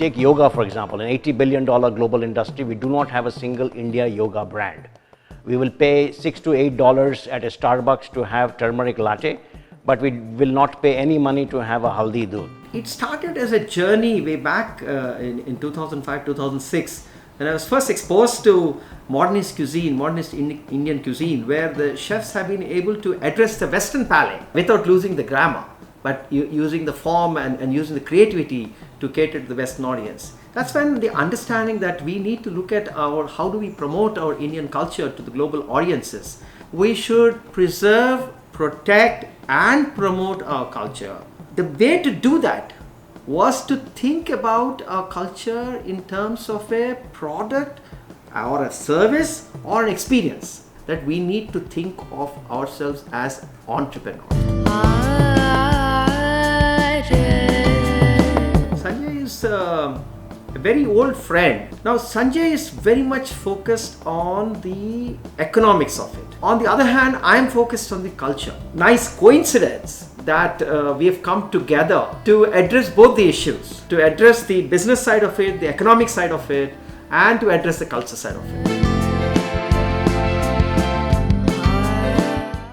take yoga, for example, an $80 billion global industry, we do not have a single India yoga brand. We will pay $6 to $8 at a Starbucks to have turmeric latte, but we will not pay any money to have a haldi doodh. It started as a journey way back in 2005, 2006, when I was first exposed to modernist cuisine, modernist Indian cuisine, where the chefs have been able to address the Western palate without losing the grammar, but using the form and using the creativity to cater to the Western audience. That's when the understanding that we need to look at how do we promote our Indian culture to the global audiences. We should preserve, protect and promote our culture. The way to do that was to think about our culture in terms of a product or a service or an experience, that we need to think of ourselves as entrepreneurs. Sanjay is a very old friend. Now Sanjay is very much focused on the economics of it. On the other hand, I am focused on the culture. Nice coincidence that we have come together to address both the issues, to address the business side of it, the economic side of it, and to address the culture side of it.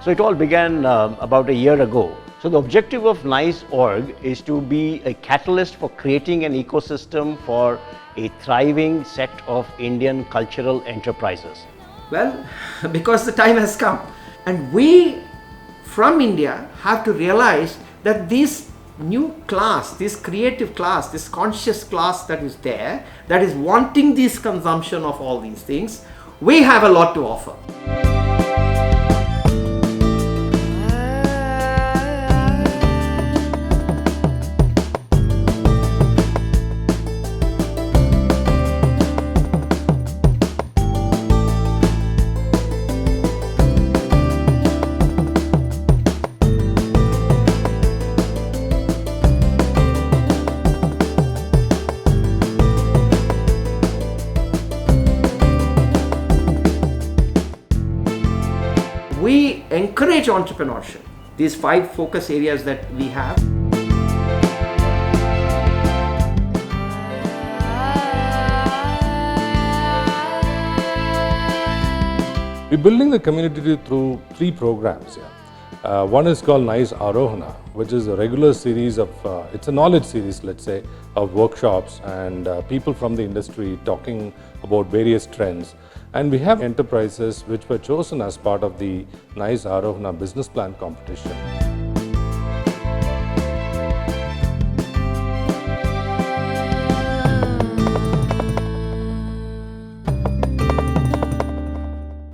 So it all began about a year ago. So the objective of NICE.org is to be a catalyst for creating an ecosystem for a thriving set of Indian cultural enterprises. Well, because the time has come, and we from India have to realize that this new class, this creative class, this conscious class that is there, that is wanting this consumption of all these things, we have a lot to offer. We encourage entrepreneurship. These 5 focus areas that we have. We're building the community through 3 programs here. One is called NICE Arohana, which is a regular series of, it's a knowledge series, let's say, of workshops and people from the industry talking about various trends. And we have enterprises which were chosen as part of the NICE Arohana business plan competition.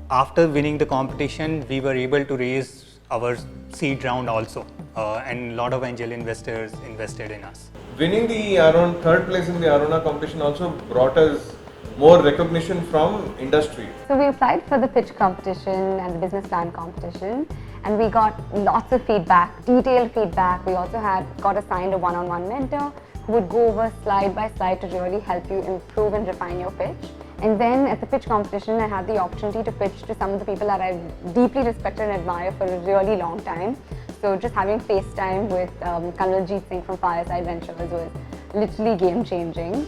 After winning the competition, we were able to raise our seed round also, and a lot of angel investors invested in us. Winning the third place in the Arona competition also brought us more recognition from industry. So we applied for the pitch competition and the business plan competition, and we got lots of feedback, detailed feedback. We also got assigned a one-on-one mentor who would go over slide by slide to really help you improve and refine your pitch. And then at the pitch competition, I had the opportunity to pitch to some of the people that I deeply respect and admire for a really long time. So just having FaceTime with Kanwaljit Singh from Fireside Ventures was literally game-changing.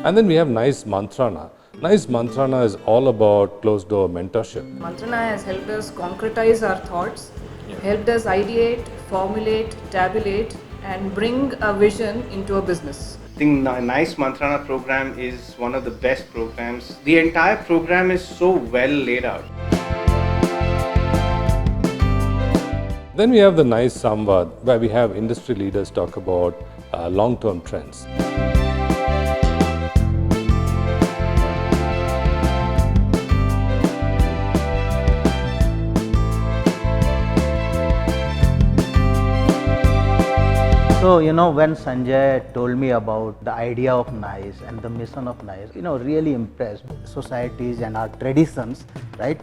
And then we have NICE Mantrana. NICE Mantrana is all about closed-door mentorship. Mantrana has helped us concretize our thoughts, helped us ideate, formulate, tabulate, and bring a vision into a business. I think NICE Mantrana program is one of the best programs. The entire program is so well laid out. Then we have the NICE Samvad, where we have industry leaders talk about long-term trends. So, when Sanjay told me about the idea of NICE and the mission of NICE, really impressed. Societies and our traditions, right,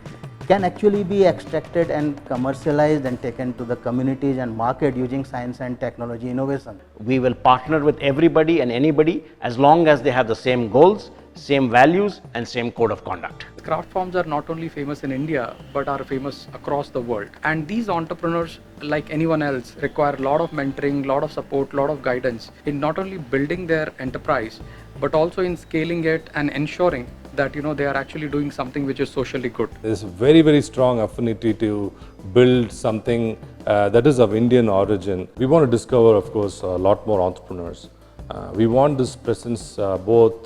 can actually be extracted and commercialized and taken to the communities and market using science and technology innovation. We will partner with everybody and anybody as long as they have the same goals, same values, and same code of conduct. Craft forms are not only famous in India but are famous across the world. And these entrepreneurs, like anyone else, require a lot of mentoring, lot of support, lot of guidance in not only building their enterprise but also in scaling it and ensuring that they are actually doing something which is socially good. There's a very, very strong affinity to build something that is of Indian origin. We want to discover, of course, a lot more entrepreneurs. We want this presence both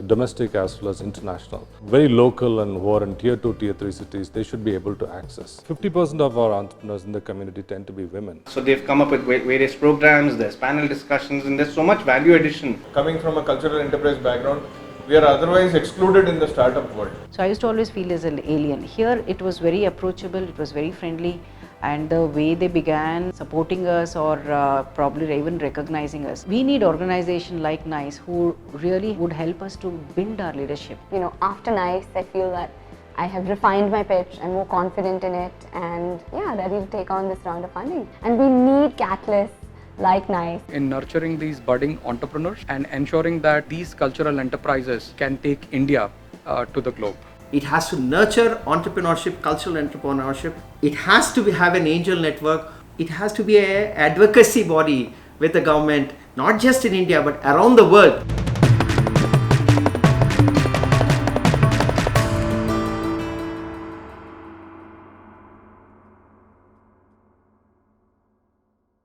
domestic as well as international. Very local and who are in tier 2, tier 3 cities, they should be able to access. 50% of our entrepreneurs in the community tend to be women. So they've come up with various programs, there's panel discussions, and there's so much value addition. Coming from a cultural enterprise background, we are otherwise excluded in the startup world. So I used to always feel as an alien. Here it was very approachable, it was very friendly, and the way they began supporting us or probably even recognizing us. We need organization like NICE who really would help us to build our leadership. After NICE, I feel that I have refined my pitch, I'm more confident in it, and ready to take on this round of funding. And we need catalysts like NICE In nurturing these budding entrepreneurs and ensuring that these cultural enterprises can take India to the globe. It has to nurture entrepreneurship, cultural entrepreneurship. It has to have an angel network. It has to be an advocacy body with the government, not just in India but around the world.